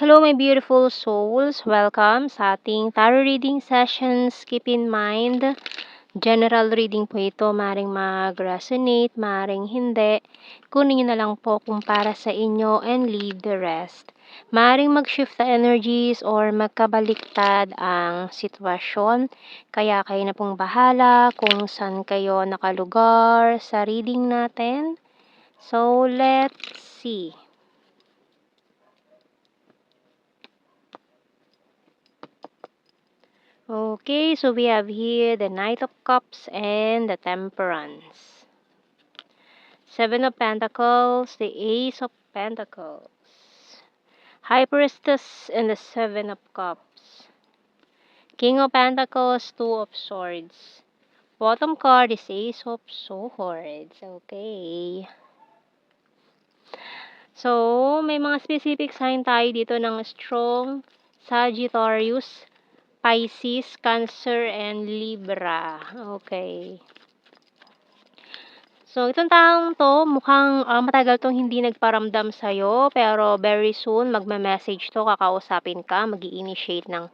Hello, my beautiful souls. Welcome sa ating tarot reading sessions. Keep in mind, general reading po ito. Maring mag-resonate, maring hindi. Kunin nyo na lang po kung para sa inyo and leave the rest. Maring mag-shift the energies or magkabaliktad ang sitwasyon. Kaya kayo na pong bahala kung saan kayo nakalugar sa reading natin. So, let's see. Okay, so we have here the Knight of Cups and the Temperance. Seven of Pentacles, the Ace of Pentacles. High Priestess and the Seven of Cups. King of Pentacles, Two of Swords. Bottom card is Ace of Swords. Okay. So, may mga specific sign tayo dito ng strong Sagittarius, Pisces, Cancer, and Libra. Okay. So, itong taong to, mukhang matagal tong hindi nagparamdam sa'yo, pero very soon, magme-message to, kakausapin ka, mag-i-initiate ng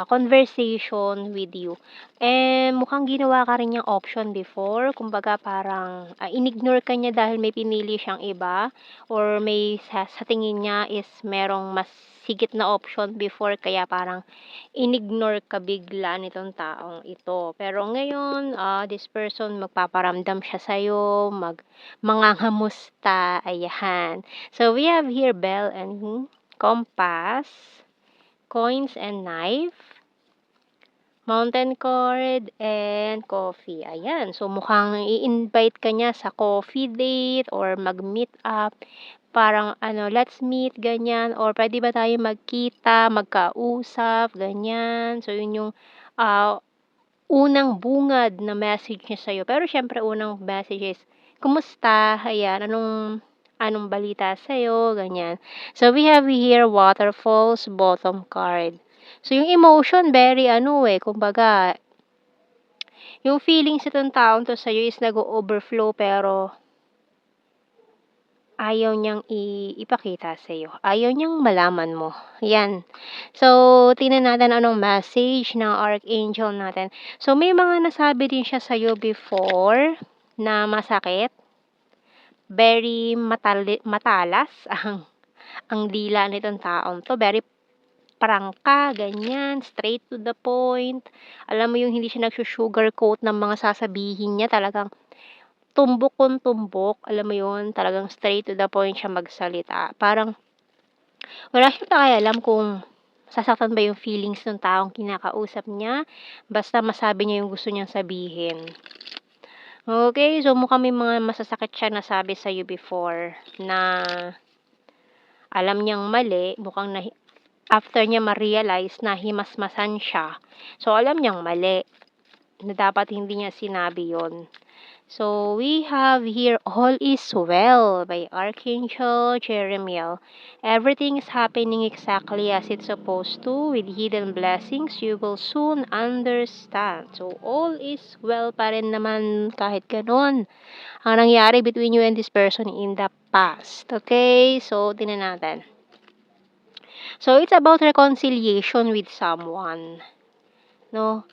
conversation with you. And mukhang ginawa ka rin niyang option before. Kumbaga parang in-ignore ka niya dahil may pinili siyang iba or may sa tingin niya is merong mas higit na option before kaya parang in-ignore ka bigla nitong taong ito. Pero ngayon, this person magpaparamdam siya sa'yo, mangangamusta, ayan. So, we have here bell and compass, coins and knife, mountain card, and coffee. Ayan. So, mukhang i-invite ka niya sa coffee date or mag-meet up. Parang, let's meet, ganyan. Or, pwede ba tayo magkita, magkausap, ganyan. So, yun yung unang bungad na message niya sa'yo. Pero, syempre, unang message is, kumusta? Ayan. Anong balita sa'yo? Ganyan. So, we have here waterfalls, bottom card. So, yung emotion, very kumbaga, yung feelings itong taong to sa'yo is nag-overflow pero ayaw niyang ipakita sa'yo. Ayaw niyang malaman mo. Yan. So, tingnan natin anong message ng Archangel natin. So, may mga nasabi din siya sa'yo before na masakit. Very matalas ang dila nitong taong to. Very prangka, ganyan, straight to the point. Alam mo yung hindi siya nagsu-sugarcoat ng mga sasabihin niya, talagang tumbok kung tumbok, alam mo yun, talagang straight to the point siya magsalita. Parang wala siyang pakialam kung sasaktan ba yung feelings ng taong kinakausap niya, basta masabi niya yung gusto niyang sabihin. Okay, so mukhang may mga masasakit siya nasabi sa'yo before na alam niyang mali, mukhang after niya ma-realize na himasmasan siya. So, alam niyang mali na dapat hindi niya sinabi yon. So, we have here All is Well by Archangel Jeremiel. Everything is happening exactly as it's supposed to. With hidden blessings, you will soon understand. So, all is well pa rin naman kahit ganun ang nangyari between you and this person in the past. Okay? So, tingnan natin. So, it's about reconciliation with someone. No?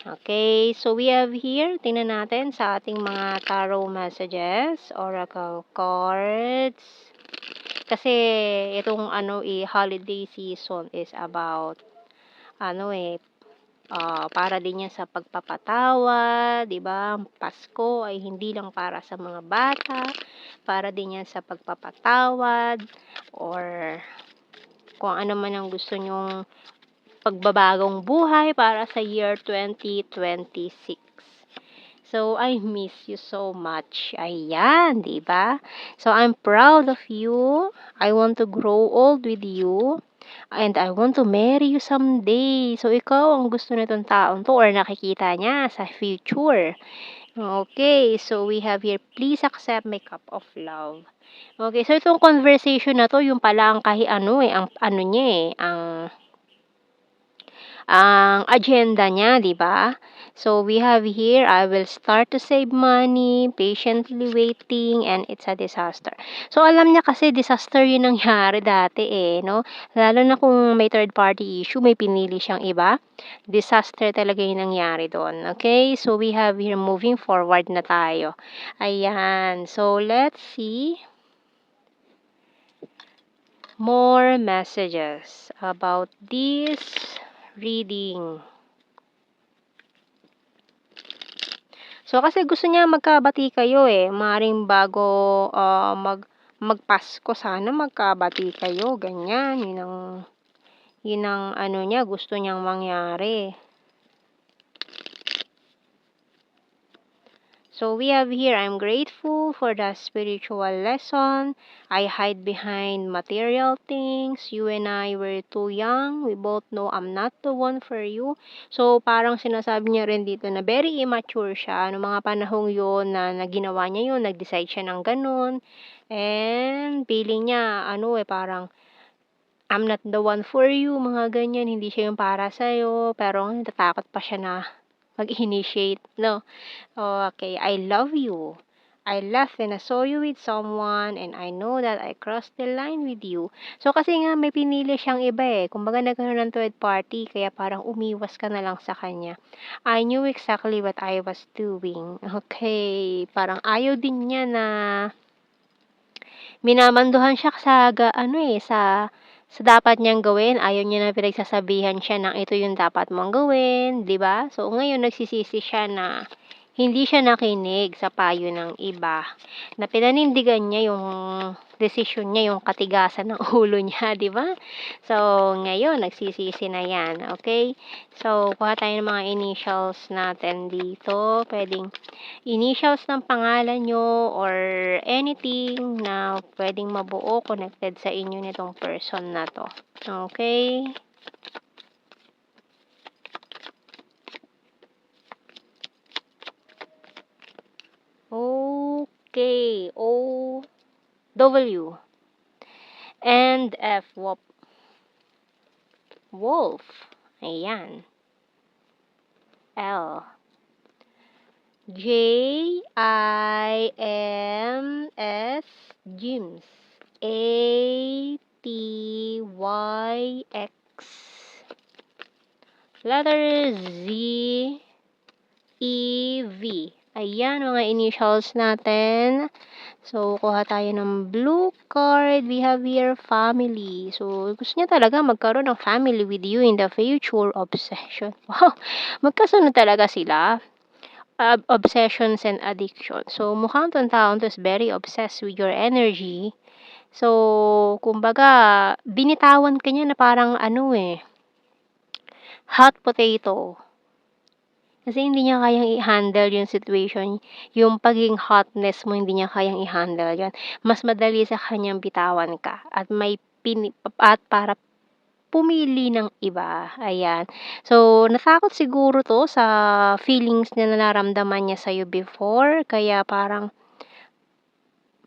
Okay, so we have here, tingnan natin sa ating mga tarot messages, oracle cards. Kasi itong holiday season is about para din yan sa pagpapatawa, 'di ba? Pasko ay hindi lang para sa mga bata, para din yan sa pagpapatawad or kung ano man ang gusto nyong pagbabagong buhay para sa year 2026. So, I miss you so much. Ayan, di ba? So, I'm proud of you. I want to grow old with you. And I want to marry you someday. So, ikaw ang gusto nitong taong to or nakikita niya sa future. Okay, so we have here, please accept my cup of love. Okay, so itong conversation na to, yung pala ang ang niya ang ang agenda niya, 'di ba? So, we have here, I will start to save money, patiently waiting, and it's a disaster. So, alam niya kasi disaster yung nangyari dati eh, no? Lalo na kung may third party issue, may pinili siyang iba, disaster talaga yung nangyari doon. Okay? So, we have here moving forward na tayo. Ayan. So, let's see more messages about this reading. So, kasi gusto niya magkabati kayo eh. Maaaring bago magpasko, sana magkabati kayo. Ganyan. Yun ang ano niya, gusto niyang mangyari. So, we have here, I'm grateful for the spiritual lesson. I hide behind material things. You and I were too young. We both know I'm not the one for you. So, parang sinasabi niya rin dito na very immature siya. Noong mga panahong yun na ginawa niya yun, nag-decide siya ng ganun. And feeling niya, parang I'm not the one for you, mga ganyan. Hindi siya yung para sa'yo. Pero natatakot pa siya na mag-initiate, no? Okay, I love you. I laughed when I saw you with someone and I know that I crossed the line with you. So, kasi nga may pinili siyang iba eh. Kumbaga nagkaroon ng third party, kaya parang umiwas ka na lang sa kanya. I knew exactly what I was doing. Okay, parang ayaw din niya na minamanduhan siya sa dapat niyang gawin. Ayaw niya na pinagsasabihan siya ng ito yung dapat mong gawin, 'di ba? So, ngayon nagsisisi siya na hindi siya nakinig sa payo ng iba, na pinanindigan niya yung desisyon niya, yung katigasan ng ulo niya, 'di ba? So, ngayon nagsisisi na 'yan, okay? So, kuha tayo ng mga initials natin dito. Pwedeng initials ng pangalan nyo or anything na pwedeng mabuo connected sa inyo nitong person na to. Okay? Okay. O, W, and F, wolf. Ayan. L, J, I, M, S, James. A, T, Y, X. Letter Z, E, V. Ayan, mga initials natin. So, kuha tayo ng blue card. We have here family. So, gusto niya talaga magkaroon ng family with you in the future. Obsession. Wow, magkasunod talaga sila. Obsessions and addiction. So, mukhang itong taon to is very obsessed with your energy. So, kumbaga, binitawan ka niya na parang hot potato. Kasi hindi niya kayang i-handle yung situation, yung pagiging hotness mo, hindi niya kayang i-handle yun. Mas madali sa kanyang bitawan ka at para pumili ng iba. Ayan. So, natakot siguro to sa feelings na nararamdaman niya sa'yo before, kaya parang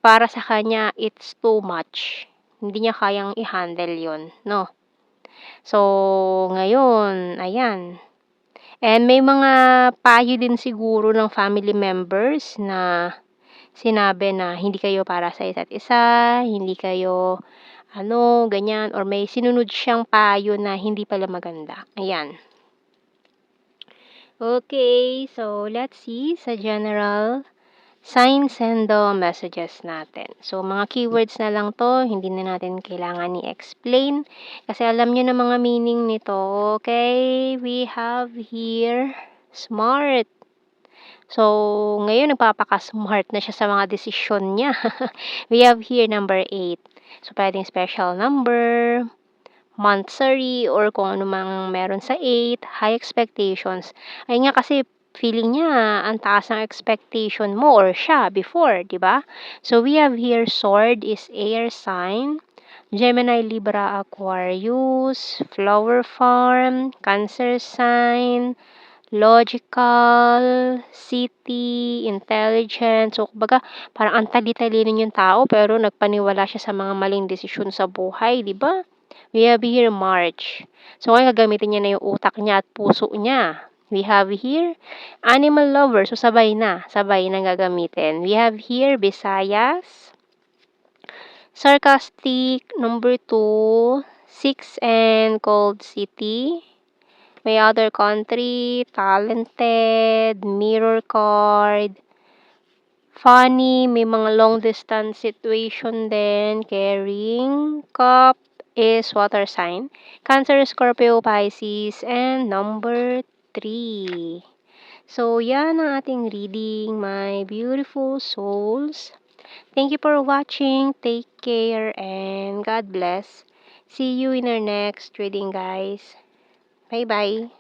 para sa kanya, it's too much. Hindi niya kayang i-handle yun, no? So, ngayon, ayan. And may mga payo din siguro ng family members na sinabi na hindi kayo para sa isa't isa, hindi kayo ganyan, or may sinunod siyang payo na hindi pala maganda. Ayan. Okay, so let's see sa general signs and messages natin. So, mga keywords na lang to, hindi na natin kailangan i-explain kasi alam niyo na mga meaning nito. Okay, we have here smart. So, ngayon nagpapaka-smart na siya sa mga desisyon niya. We have here number 8. So, pwedeng special number, monthsary, or kung ano mang meron sa 8, high expectations. Ayun nga kasi feeling niya ang taas ng expectation mo or siya before, 'di ba? So, we have here sword is air sign, Gemini, Libra, Aquarius, flower farm, Cancer sign, logical, city, intelligent. So, kumbaga, parang ang tali-talino yung tao pero nagpaniwala siya sa mga maling desisyon sa buhay, di ba? We have here March. So, ngayon gagamitin niya na yung utak niya at puso niya. We have here animal lover. So, sabay na gagamitin. We have here Visayas. Sarcastic, number 2. 6 and cold city. May other country, talented, mirror card, funny, may mga long distance situation din, caring, cup is water sign, Cancer, Scorpio, Pisces, and number 3. So, yan ang ating reading, my beautiful souls. Thank you for watching. Take care and God bless. See you in our next reading, guys. Bye-bye.